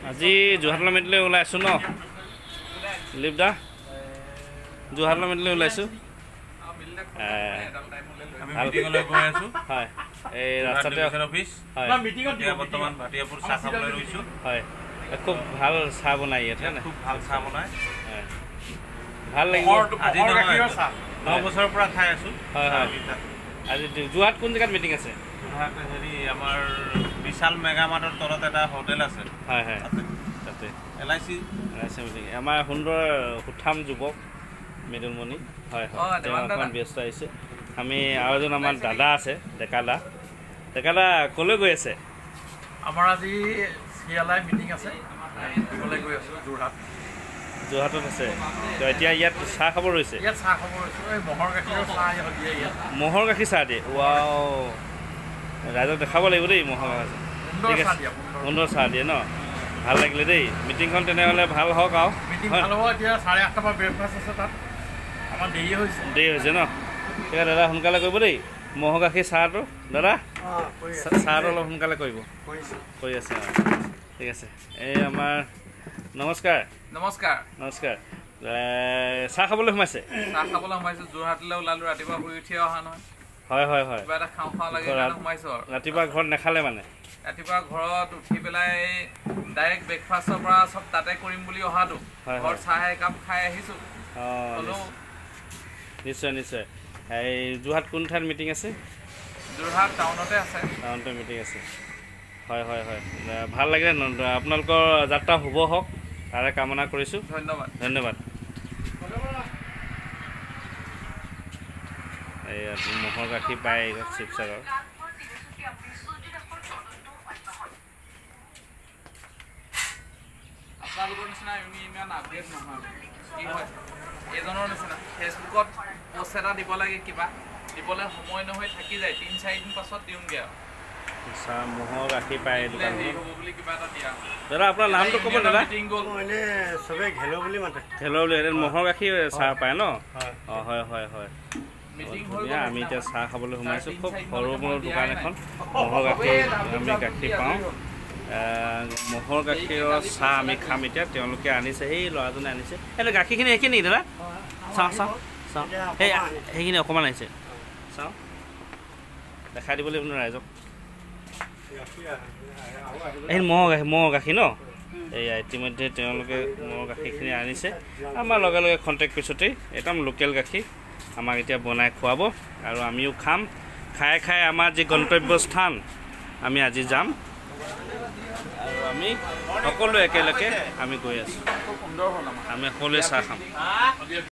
আজি যোৰহাটলৈ মেটলৈ ওলাইছোঁ ন লিপদা যোৰহাটলৈ মেটলৈ ওলাইছোঁ হয় এই ৰাস্তাতে বৰ্তমান ভাটিয়াপুৰ চাহ খাবলৈ ৰৈছোঁ হয় খুব ভাল চাহ বনাই ইয়াতে খুব ভাল চাহ বনাই ভাল লাগিব আজি 9 বছৰৰ পৰা খাই আছোঁ হয় হয় আজি যোৰহাট কোন জেগাত মিটিং আছে হেৰি আমাৰ বিশাল মেগামাৰ্টৰ তলত এটা হোটেল আছে হয় হয় তাতে LIC মিটিং আমাৰ সুন্দৰ সুঠাম যুৱক মৃদুলমণি হয় হয় তেওঁ অকণমান ব্যস্ত আহিছে আমি আৰু এজন আমাৰ দাদা আছে ডেকাদা ক'লৈ গৈ আছে আমাৰ আজি CLI মিটিং আছে ক'লৈ গৈ আছোঁ যোৰহাটত আছে তো এতিয়া ইয়াত চাহ খাব ৰৈছে ইয়াত চাহ খাব ৰৈছোঁ এই ম'হৰ গাখীৰৰ চাহ দিয়ে ইয়াত ম'হৰ গাখীৰ চাহ দিয়ে ৱাও ৰাইজক দেখাব লাগিব দেই ম'হৰ গাখীৰ ঠিক আছে সুন্দৰ চাহ দিয়ে ন ভাল লাগিলে দেই মিটিংখন তেনেহ'লে ভাল হওক আৰু মিটিং ভাল হ'ব এতিয়া 8:30 পৰা ব্ৰেকফাষ্ট আছে তাত আমাৰ দেৰি হৈছে ন ঠিক আছে দাদা সোনকালে কৰিব দেই ম'হৰ গাখীৰ চাহটো দাদা চাহটো অলপ সোনকালে কৰিব কৰি আছে ঠিক আছে এই আমাৰ নমস্কাৰ চাহ খাবলৈ সোমাইছে যোৰহাটলৈ ওলালোঁ ৰাতিপুৱা শুই উঠি অহা নহয় হয় কিবা এটা খাওঁ লাগে সোমাইছোঁ আৰু ৰাতিপুৱা ঘৰত নেখালে মানে ৰাতিপুৱা ঘৰত উঠি পেলাই ডাইৰেক্ট ব্ৰেকফাষ্টৰ পৰা চব তাতে কৰিম বুলি অহাটো ঘৰত চাহ একাপ খাই আহিছোঁ নিশ্চয় এই যোৰহাট কোন ঠাইত মিটিং আছে যোৰহাট টাউনতে মিটিং আছে হয় ভাল লাগিলে আপোনালোকৰ যাত্ৰা শুভ হওক তাৰে কামনা কৰিছোঁ ধন্যবাদ এইয়া ম'হৰ গাখীৰ পায় শিৱসাগৰ আপোনালোকৰ নিচিনা ইমান আপডেট নহয় কি হয় এজনৰ নিচিনা ফেচবুকত পোষ্ট এটা দিব লাগে কিবা দিবলৈ সময় নহয় থাকি যায় 3-4 দিন পাছত দিওঁগৈ আৰু ম'হৰ গাখীৰ পায় দোকান দাদা আপোনাৰ নামটো ক'ব দাদা চবেই ঘেলো বুলি মাতে ম'হৰ গাখীৰ চাহ পায় ন হয় ধুনীয়া আমি এতিয়া চাহ খাবলৈ সোমাইছোঁ খুব সৰু দোকান এখন ম'হৰ গাখীৰ আমি গাখীৰ পাওঁ ম'হৰ গাখীৰৰ চাহ আমি খাম এতিয়া তেওঁলোকে আনিছে সেই ল'ৰাজনে আনিছে এই গাখীৰখিনি সেইখিনি দাদা চাওঁ সেইখিনি অকণমান আহিছে চাওঁ দেখাই দিব লাগিব ৰাইজক এই ম'হৰ গাখীৰ ন এয়া ইতিমধ্যে তেওঁলোকে ম'হৰ গাখীৰখিনি আনিছে আমাৰ লগে কণ্টেক্ট পিছতেই একদম লোকেল গাখীৰ আমাক এতিয়া বনাই খুৱাব আৰু আমিও খাম খাই আমাৰ যি গন্তব্যস্থান আমি আজি যাম আৰু আমি সকলোৱে একেলগে আমি গৈ আছোঁ আমি সকলোৱে চাহ খাম